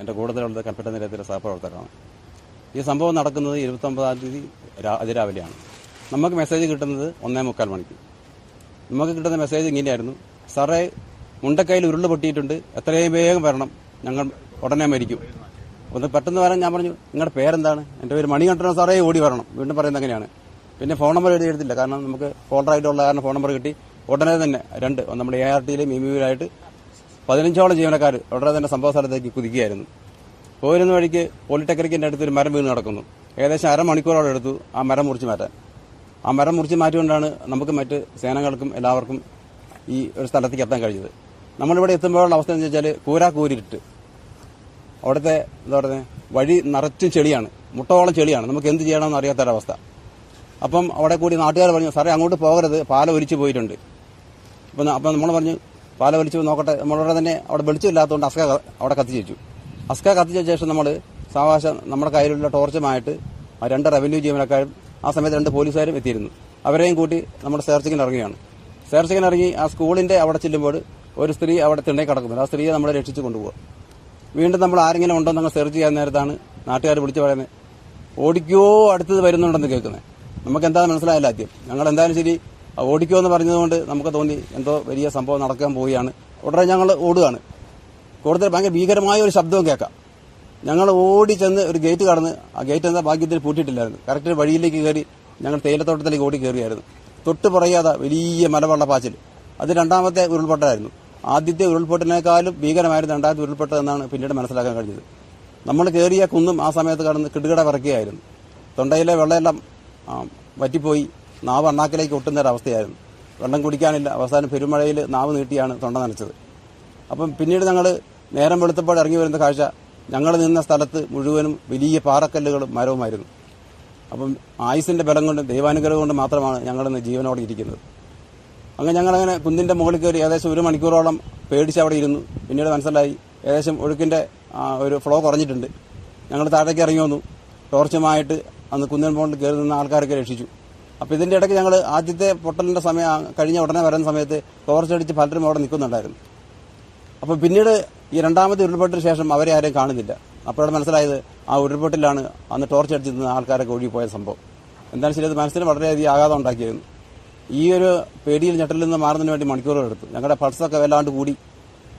എൻ്റെ കൂടുതലുള്ളത് കൽപ്പറ്റ നിലയത്തിലെ സഹപ്രവർത്തകരാണ്. ഈ സംഭവം നടക്കുന്നത് 29-ാം തീയതി അതിരാവിലെയാണ്. നമുക്ക് മെസ്സേജ് കിട്ടുന്നത് 1:45 മണിക്ക്. നമുക്ക് കിട്ടുന്ന മെസ്സേജ് ഇങ്ങനെയായിരുന്നു: സാറേ, മുണ്ടക്കൈയിൽ ഉരുള് പൊട്ടിയിട്ടുണ്ട്, എത്രയും വേഗം വരണം, ഞങ്ങൾ ഉടനെ മരിക്കും. ഒന്ന് പെട്ടെന്ന് വരാൻ ഞാൻ പറഞ്ഞു, നിങ്ങളുടെ പേരെന്താണ്? എൻ്റെ പേര് മണികണ്ഠൻ സാറേ, ഓടി വരണം. വീണ്ടും പറയുന്നത് അങ്ങനെയാണ്. പിന്നെ ഫോൺ നമ്പർ എഴുതിയെടുത്തില്ല, കാരണം നമുക്ക് ഫോൾഡറായിട്ടുള്ള കാരണം ഫോൺ നമ്പർ കിട്ടി. ഉടനെ തന്നെ നമ്മുടെ ARTയിലെയും MEUവിലായിട്ട് 15ഓളം ജീവനക്കാർ ഉടനെ തന്നെ സംഭവ സ്ഥലത്തേക്ക് കുതിക്കുകയായിരുന്നു. പോയിരുന്ന വഴിക്ക് പോളിടെക്നിക്കിന്റെ അടുത്ത് ഒരു മരം വീണ് നടക്കുന്നു. ഏകദേശം അരമണിക്കൂറോളം എടുത്തു ആ മരം മുറിച്ച് മാറ്റാൻ. ആ മരം മുറിച്ച് മാറ്റിക്കൊണ്ടാണ് നമുക്ക് മറ്റ് സേനകൾക്കും എല്ലാവർക്കും ഈ ഒരു സ്ഥലത്തേക്ക് എത്താൻ കഴിഞ്ഞത്. നമ്മളിവിടെ എത്തുമ്പോഴുള്ള അവസ്ഥ എന്ന് വെച്ചാൽ കൂരിട്ട് അവിടുത്തെ വഴി നിറച്ചും ചെളിയാണ്, മുട്ടോളം ചെളിയാണ്. നമുക്ക് എന്ത് ചെയ്യണമെന്ന് അറിയാത്തൊരവസ്ഥ. അപ്പം അവിടെ കൂടി നാട്ടുകാർ പറഞ്ഞു, സാറേ അങ്ങോട്ട് പോകരുത്, പാലം ഒലിച്ചു പോയിട്ടുണ്ട്. അപ്പം നമ്മൾ പറഞ്ഞു, പാലം ഒലിച്ചു നോക്കട്ടെ. നമ്മളുടെ തന്നെ അവിടെ വെളിച്ചമില്ലാത്തതുകൊണ്ട് അസ്ക അവിടെ കത്തിച്ചു വെച്ചു. അസ്ക കത്തിച്ച ശേഷം നമ്മൾ സാവകാശം നമ്മുടെ കയ്യിലുള്ള ടോർച്ചുമായിട്ട് ആ 2 റവന്യൂ ജീവനക്കാരും ആ സമയത്ത് 2 പോലീസുകാരും എത്തിയിരുന്നു. അവരെയും കൂട്ടി നമ്മൾ സെർച്ചിങ്ങിന് ഇറങ്ങിയാണ്. സെർച്ചിങ്ങിന് ഇറങ്ങി ആ സ്കൂളിന്റെ അവിടെ ചെല്ലുമ്പോൾ ഒരു സ്ത്രീ അവിടെ തിണ്ണേ കിടക്കുന്നുണ്ട്. ആ സ്ത്രീയെ നമ്മളെ രക്ഷിച്ചു കൊണ്ടുപോകുക. വീണ്ടും നമ്മൾ ആരെങ്കിലും ഉണ്ടോ എന്ന് സെർച്ച് ചെയ്യാൻ നേരത്താണ് നാട്ടുകാർ വിളിച്ചു പറയുന്നത്, ഓടിക്കോ അടുത്തത് വരുന്നുണ്ടെന്ന് കേൾക്കുന്നത്. നമുക്ക് എന്താണെന്ന് മനസ്സിലായില്ല ആദ്യം. ഞങ്ങൾ എന്തായാലും ശരി ഓടിക്കോ എന്ന് പറഞ്ഞതുകൊണ്ട് നമുക്ക് തോന്നി എന്തോ വലിയ സംഭവം നടക്കാൻ പോവുകയാണ്. ഉടനെ ഞങ്ങൾ ഓടുകയാണ്. കൂടുതൽ ഭയങ്കര ഭീകരമായ ഒരു ശബ്ദവും കേൾക്കാം. ഞങ്ങൾ ഓടി ചെന്ന് ഒരു ഗേറ്റ് കടന്ന്, ആ ഗേറ്റ് എന്താ ഭാഗ്യത്തിൽ പൂട്ടിയിട്ടില്ലായിരുന്നു. കറക്റ്റ് വഴിയിലേക്ക് കയറി ഞങ്ങൾ തേയിലത്തോട്ടത്തിലേക്ക് ഓടി കയറിയായിരുന്നു. തൊട്ട് പറയാതെ വലിയ മലവെള്ളപ്പാച്ചിൽ. അത് 2ാമത്തെ ഉരുൾപൊട്ടലായിരുന്നു. ആദ്യത്തെ ഉരുൾപൊട്ടിനേക്കാളും ഭീകരമായിരുന്നു 2ാമത്തെ ഉരുൾപൊട്ടലെന്നാണ് പിന്നീട് മനസ്സിലാക്കാൻ കഴിഞ്ഞത്. നമ്മൾ കയറിയ കുന്നും ആ സമയത്ത് കടന്ന് കിടുകിട വിറക്കുകയായിരുന്നു. തൊണ്ടയിലെ വെള്ളമെല്ലാം വറ്റിപ്പോയി നാവ് അണ്ണാക്കിലേക്ക് ഒട്ടുന്നൊരവസ്ഥയായിരുന്നു. വെള്ളം കുടിക്കാനില്ല. അവസാനം പെരുമഴയിൽ നാവ് നീട്ടിയാണ് തൊണ്ട നനച്ചത്. അപ്പം പിന്നീട് ഞങ്ങൾ നേരം വെളുത്തപ്പോൾ ഇറങ്ങി വരുന്ന കാഴ്ച, ഞങ്ങൾ നിന്ന സ്ഥലത്ത് മുഴുവനും വലിയ പാറക്കല്ലുകളും മരവുമായിരുന്നു. അപ്പം ആയുസിന്റെ ബലം കൊണ്ട്, ദൈവാനുഗ്രഹം കൊണ്ട് മാത്രമാണ് ഞങ്ങളിന്ന് ജീവനോടെ ഇരിക്കുന്നത്. അങ്ങനെ ഞങ്ങളങ്ങനെ കുന്നിന്റെ മുകളിൽ കയറി ഏകദേശം 1 മണിക്കൂറോളം പേടിച്ച് അവിടെ ഇരുന്നു. പിന്നീട് മനസ്സിലായി ഏകദേശം ഒഴുക്കിന്റെ ഒരു ഫ്ലോ കുറഞ്ഞിട്ടുണ്ട്. ഞങ്ങൾ താഴേക്ക് ഇറങ്ങി വന്നു. ടോർച്ചുമായിട്ട് അന്ന് കുന്നിൻ മുകളിൽ കയറി നിന്ന ആൾക്കാരൊക്കെ രക്ഷിച്ചു. അപ്പോൾ ഇതിന്റെ ഇടയ്ക്ക് ഞങ്ങൾ ആദ്യത്തെ പൊട്ടലിന്റെ സമയം കഴിഞ്ഞ ഉടനെ വരുന്ന സമയത്ത് ടോർച്ചടിച്ച് പലരും അവിടെ നിൽക്കുന്നുണ്ടായിരുന്നു. അപ്പോൾ പിന്നീട് ഈ 2ാമത്തെ ഉരുൾപൊട്ടിന് ശേഷം അവരെ ആരെയും കാണുന്നില്ല. അപ്പോഴാണ് മനസ്സിലായത് ആ ഉരുൾപൊട്ടിലാണ് അന്ന് ടോർച്ചടിച്ച് നിന്ന ആൾക്കാരൊക്കെ ഒഴുകിപ്പോയ സംഭവം. എന്താണെന്ന് ശരി, അത് മനസ്സിന് വളരെയധികം ആഘാതം ഉണ്ടാക്കിയിരുന്നു. ഈ ഒരു പേടിയിൽ ഞെട്ടലിൽ നിന്ന് മാറുന്നതിന് വേണ്ടി മണിക്കൂറുകൾ എടുത്തു. ഞങ്ങളുടെ പൾസൊക്കെ വല്ലാണ്ട് കൂടി.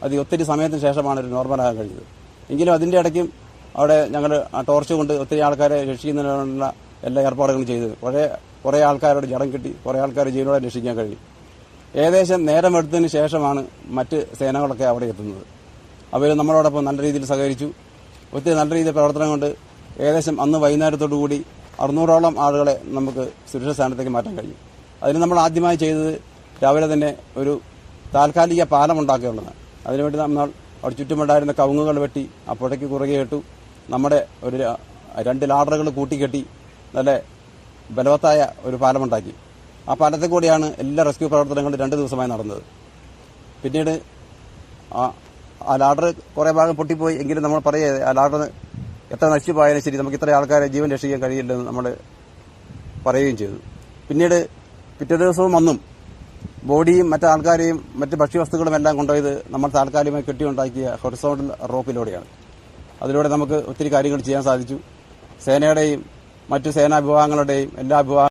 അത് ഒത്തിരി സമയത്തിന് ശേഷമാണ് ഒരു നോർമലാകാൻ കഴിഞ്ഞത്. എങ്കിലും അതിന്റെ ഇടയ്ക്കും അവിടെ ഞങ്ങൾ ആ ടോർച്ച് കൊണ്ട് ഒത്തിരി ആൾക്കാരെ രക്ഷിക്കുന്നതിനുള്ള എല്ലാ ഏർപ്പാടുകളും ചെയ്തു. കുറേ ആൾക്കാരോട് ജടം കിട്ടി, കുറേ ആൾക്കാരെ ജീവനോടെ രക്ഷിക്കാൻ കഴിയും. ഏകദേശം നേരം എടുത്തതിന് ശേഷമാണ് മറ്റ് സേനകളൊക്കെ അവിടെ എത്തുന്നത്. അവർ നമ്മളോടൊപ്പം നല്ല രീതിയിൽ സഹകരിച്ചു. ഒത്തിരി നല്ല രീതിയിൽ പ്രവർത്തനം കൊണ്ട് ഏകദേശം അന്ന് വൈകുന്നേരത്തോടുകൂടി 600ഓളം ആളുകളെ നമുക്ക് സുരക്ഷിത സ്ഥാനത്തേക്ക് മാറ്റാൻ കഴിയും. അതിന് നമ്മൾ ആദ്യമായി ചെയ്തത് രാവിലെ തന്നെ ഒരു താൽക്കാലിക പാലം ഉണ്ടാക്കുകയുള്ളതാണ്. അതിനുവേണ്ടി നമ്മൾ അവിടെ ചുറ്റുമുണ്ടായിരുന്ന കവുങ്ങുകൾ വെട്ടി ആ പുഴയ്ക്ക് കുറുകെ ഇട്ടു. നമ്മുടെ ഒരു 2 ലാഡറുകൾ കൂട്ടിക്കെട്ടി നല്ല ബലവത്തായ ഒരു പാലമുണ്ടാക്കി. ആ പാലത്തിൽ കൂടിയാണ് എല്ലാ റെസ്ക്യൂ പ്രവർത്തനങ്ങളും 2 ദിവസമായി നടന്നത്. പിന്നീട് ആ ലാഡർ കുറേ ഭാഗം പൊട്ടിപ്പോയി. എങ്കിലും നമ്മൾ പറയുക, ആ ലാഡർ എത്ര നശിച്ചു പോയാലും ശരി നമുക്ക് ഇത്ര ആൾക്കാരെ ജീവൻ രക്ഷിക്കാൻ കഴിയില്ലെന്ന് നമ്മൾ പറയുകയും ചെയ്തു. പിന്നീട് പിറ്റേ ദിവസവും അന്നും ബോഡിയും മറ്റാൾക്കാരെയും മറ്റ് ഭക്ഷ്യവസ്തുക്കളും എല്ലാം കൊണ്ടുപോയത് നമ്മൾ താൽക്കാലികമായി കെട്ടിയുണ്ടാക്കിയ ഹൊറിസോണ്ടൽ റോപ്പിലൂടെയാണ്. അതിലൂടെ നമുക്ക് ഒത്തിരി കാര്യങ്ങൾ ചെയ്യാൻ സാധിച്ചു. സേനയുടെയും മറ്റു സേനാ വിഭാഗങ്ങളുടെയും എല്ലാ വിഭാഗങ്ങളും